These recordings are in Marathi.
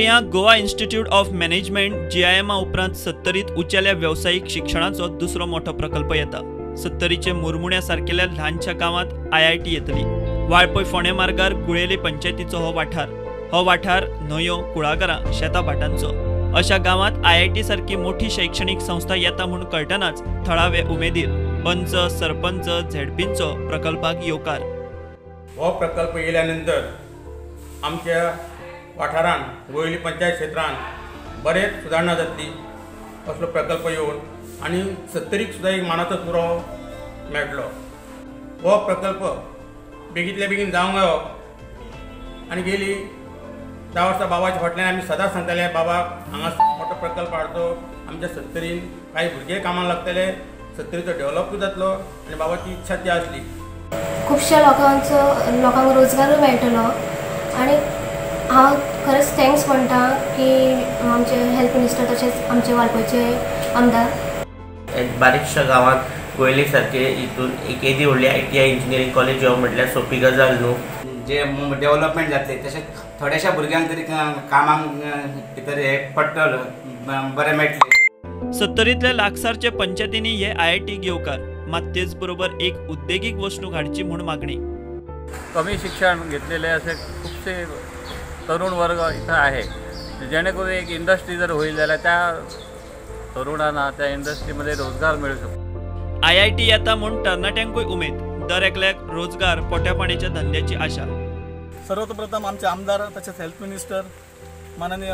सत्तरिया Goa institute of management GIM उपरांत सत्तरीत उंचेल्या व्यावसायिक शिक्षणाचो दुसरो मोठो प्रकल्प येता। सत्तरीचे मुरमुण्या सारकेल्या ल्हानशा गावांत IIT येतली। वाळपय फोंडे मार्गार गुळेली पंचायतीचो हो वाठार न्हंयो, कुळागरां, शेतां भाटांचो अशा गावांत IIT सारकी मोठी शैक्षणिक संस्था येता म्हूण कळटनाच थळावे उमेदीर पंच, सरपंच, झेडपींचो प्रकल्पाक येवकार। हो प्रकल्प येयल्या नंतर आमच्या वाठारान गोयली पंचायत क्षेत्रांत बरेच सुदारणा जातली असलो प्रकल्प येवन आनी सत्तरीक सुद्दां एक मानाचो तुरो मेळटलो। हो प्रकल्प बेगींतल्या बेगीन जावंक जायो आनी गेली 10 वर्सां बाबाच्या फाटल्यान आमी सदांच सांगताले बाबाक हांगा मोठो प्रकल्प हाडचो, आमच्या सत्तरीन कांय भुरगे कामाक लागतले, सत्तरीचो डेव्हलपूय जातलो आनी बाबाची इच्छा ती आसली। खुबशा लोकांक रोजगार मेळटलो आनी हांव खरेंच थँक्स म्हणटा की आमचे हेल्थ मिनिस्टर तशेंच आमचे वाळपयचे आमदार। एक बारीकशा गांवांत गोयले सारके हितून एक येदी व्हडली ITI इंजिनियरींग कॉलेज येवप म्हटल्यार सोपी गजाल न्हू। जे डेव्हलपमेंट जातले तशेंच थोड्याशा भुरग्यांक तरी कामाक भितर हे पडटलो बरें मेळटलें। सत्तरींतल्या लागसारच्या पंचायतींनी हे IIT येवकार, मात तेच बरोबर एक उद्देगीक वसणूक हाडची म्हूण मागणी। कमी शिक्षण घेतलेले असे खूपसे तरुण वर्ग इथं आहे, जेणेकरून एक इंडस्ट्री जर होईल जाल्यार त्या तरुणांना त्या इंडस्ट्रीमध्ये रोजगार मिळू शकतो। IIT येता म्हूण तरणाट्यांकूय उमेद, दर एकल्याक रोजगार, पोट्या पाण्याच्या धंद्याची आशा। सर्वप्रथम आमचे आमदार तसेच हेल्थ मिनिस्टर माननीय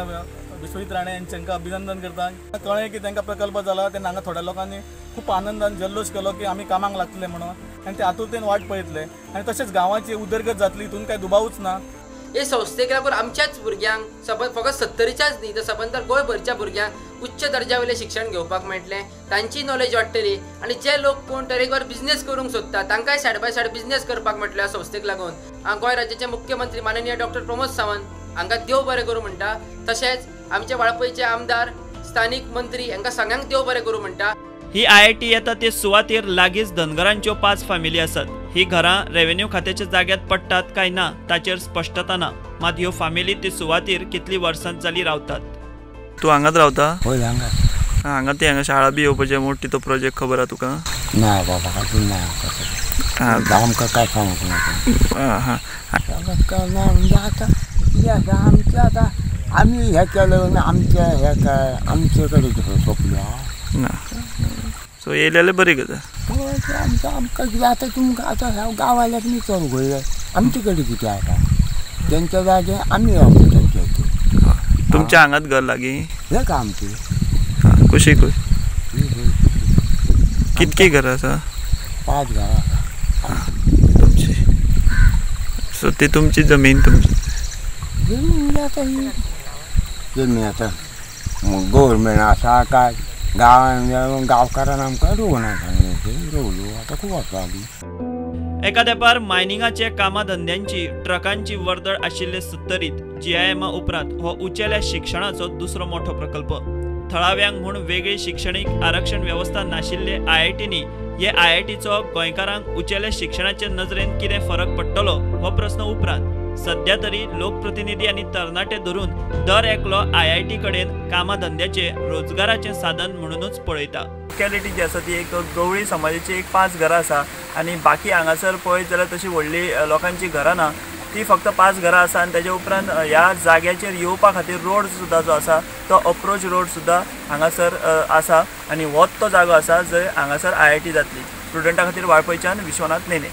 विश्वजित राणे यांचे अभिनंदन करता। कळ्ळें की तांकां प्रकल्प जाला तेन्ना हांगा थोड्या लोकांनी खूप आनंदान जल्लोश केलो की आमी कामाक लागतले म्हणून, आनी ते आतुरतेन वाट पळयतले आनी तशेंच गांवाची उदरगत जातली, हितून कांय दुबावूच ना। हे संस्थेक लागून आमच्याच भुरग्यांक फकत सत्तरीच्याच न्ही तर सबंदर गोंयभरच्या भुरग्यांक उच्च दर्जा वयलें शिक्षण घेवपाक मेळटलें, तांची नॉलेज वाडटली आनी जे लोक कोण तरेकवार बिझनेस करूंक सोदता तांकांय सायड बाय सायड बिझनेस करपाक मेळटलो ह्या संस्थेक लागून। गोंय राज्याचे मुख्यमंत्री माननीय डॉक्टर प्रमोद सावंत हांकां देव बरें करूं म्हणटा, तशेंच आमचे वाळपयचे आमदार, स्थानीक मंत्री हांकां सगळ्यांक देव बरें करूं म्हणटा। ही IIT येता ते सुवातेर लागींच धनगरांच्यो 5 फामिली आसात। ही घरां रेव्हेन्यू खात्याच्या जाग्यात पडटात काय ना ताचेर स्पश्टता ना, मात ह्यो फामिली ते सुवातेर कितली वर्सां जाली रावतात। तूं हांगाच रावता? होय हांगा। हांगा ती हांगा शाळा बी येवपाचे मोठी तो प्रोजेक्ट खबर आहा तुका? ना बाबा अजून ना आमकां काय सांगूंक ना म्हणजे आतां आमचें आतां आमी हें केलें आमचें हें काय आमचे कडेन सोंपलो ना, सो येयलेलें बरी गजाल। आमकां कितें आतां तुमकां आतां ह्या गांवाल्याक न्ही चड गोंय आमचे कडेन कितें आतां तेंच्या जागे आमी रावता तेंचे हितून। तुमच्या हांगाच घर लागीं? हें का आमचें कुशीकूय कितकी घरां आसा? 5 घरां आसा तुमची। सो ती तुमची जमीन तुमची जमीन आतां ही जमीन आतां गव्हर्मेंट आसा काय गांवकारान आमकां रोवनाक सांगलें रोवलो आतां खूब वर्सां जालीं। एका तेंपार मायनिंगाचे कामाधंद्यांची ट्रकांची वर्दळ आशिल्ले सत्तरीत GIM उपरांत हो उंचेल्या शिक्षणाचो दुसरो मोठो प्रकल्प। थळाव्यांक म्हूण वेगळी शिक्षणीक आरक्षण वेवस्था नाशिल्ले IITनी हे IITचो गोंयकारांक उंचेल्या शिक्षणाचे नजरेन कितें फरक पडटलो हो प्रस्न उपरांत सध्या तरी लोकप्रतिनिधी आनी तरणाटे धरून दर एकलो IIT कडेन कामाधंद्याचे रोजगाराचे साधन म्हणूनच पळयता। लोकॅलिटी जी आसा ती एक गवळी समाजाची एक 5 घरां आसा आनी बाकी हांगासर पळयत जाल्यार तशी व्हडली लोकांची घरां ना, ती फक्त 5 घरां आसा आनी तेजे उपरांत ह्या जाग्याचेर येवपा खातीर रोड सुद्दां जो आसा तो अप्रोच रोड सुद्दां हांगासर आसा आनी होच तो जागो आसा जंय हांगासर IIT जातली। स्टुडंटा खातीर वाळपयच्यान विश्वनाथ नेने।